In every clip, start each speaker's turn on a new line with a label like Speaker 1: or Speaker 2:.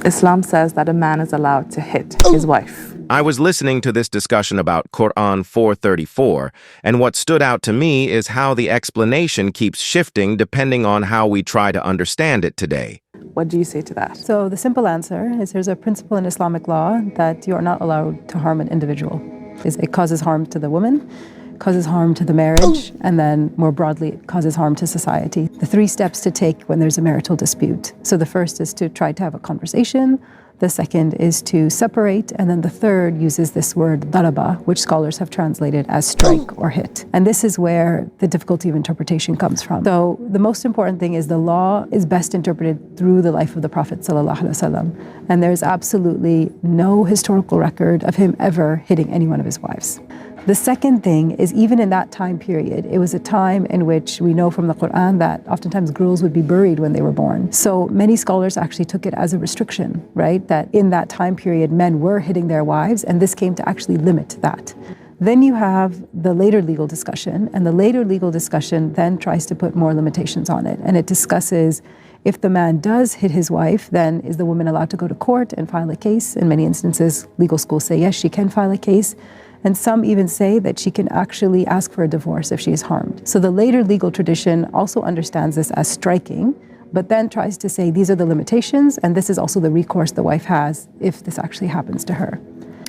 Speaker 1: Islam says that a man is allowed to hit his wife.
Speaker 2: I was listening to this discussion about Quran 434, and what stood out to me is how the explanation keeps shifting depending on how we try to understand it today.
Speaker 1: What do you say to that?
Speaker 3: So the simple answer is there's a principle in Islamic law that you are not allowed to harm an individual. It causes harm to the woman, causes harm to the marriage, and then more broadly, it causes harm to society. The 3 steps to take when there's a marital dispute. So the first is to try to have a conversation. The second is to separate, and then the third uses this word daraba, which scholars have translated as strike or hit. And this is where the difficulty of interpretation comes from. So the most important thing is the law is best interpreted through the life of the Prophet ﷺ. And there's absolutely no historical record of him ever hitting any one of his wives. The second thing is, even in that time period, it was a time in which we know from the Quran that oftentimes girls would be buried when they were born. So many scholars actually took it as a restriction, right? That in that time period, men were hitting their wives, and this came to actually limit that. Then you have the later legal discussion, and the later legal discussion then tries to put more limitations on it. And it discusses, if the man does hit his wife, then is the woman allowed to go to court and file a case? In many instances, legal schools say yes, she can file a case. And some even say that she can actually ask for a divorce if she is harmed. So the later legal tradition also understands this as striking, but then tries to say these are the limitations, and this is also the recourse the wife has if this actually happens to her.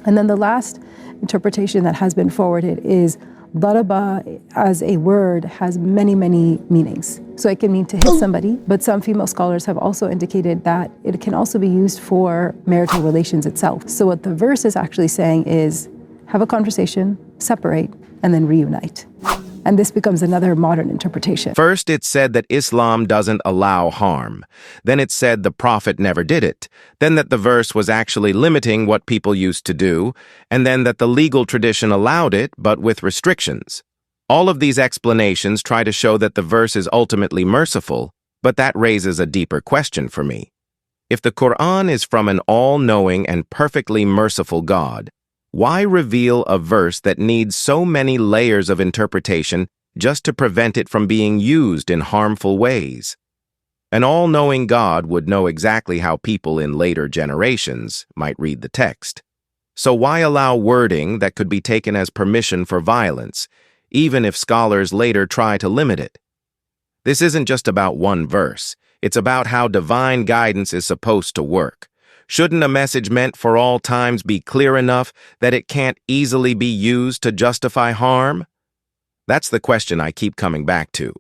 Speaker 3: And then the last interpretation that has been forwarded is daraba as a word has many, many meanings. So it can mean to hit somebody, but some female scholars have also indicated that it can also be used for marital relations itself. So what the verse is actually saying is, have a conversation, separate, and then reunite. And this becomes another modern interpretation.
Speaker 2: First, it said that Islam doesn't allow harm. Then it said the Prophet never did it. Then that the verse was actually limiting what people used to do. And then that the legal tradition allowed it, but with restrictions. All of these explanations try to show that the verse is ultimately merciful, but that raises a deeper question for me. If the Quran is from an all-knowing and perfectly merciful God, why reveal a verse that needs so many layers of interpretation just to prevent it from being used in harmful ways? An all-knowing God would know exactly how people in later generations might read the text. So why allow wording that could be taken as permission for violence, even if scholars later try to limit it? This isn't just about one verse. It's about how divine guidance is supposed to work. Shouldn't a message meant for all times be clear enough that it can't easily be used to justify harm? That's the question I keep coming back to.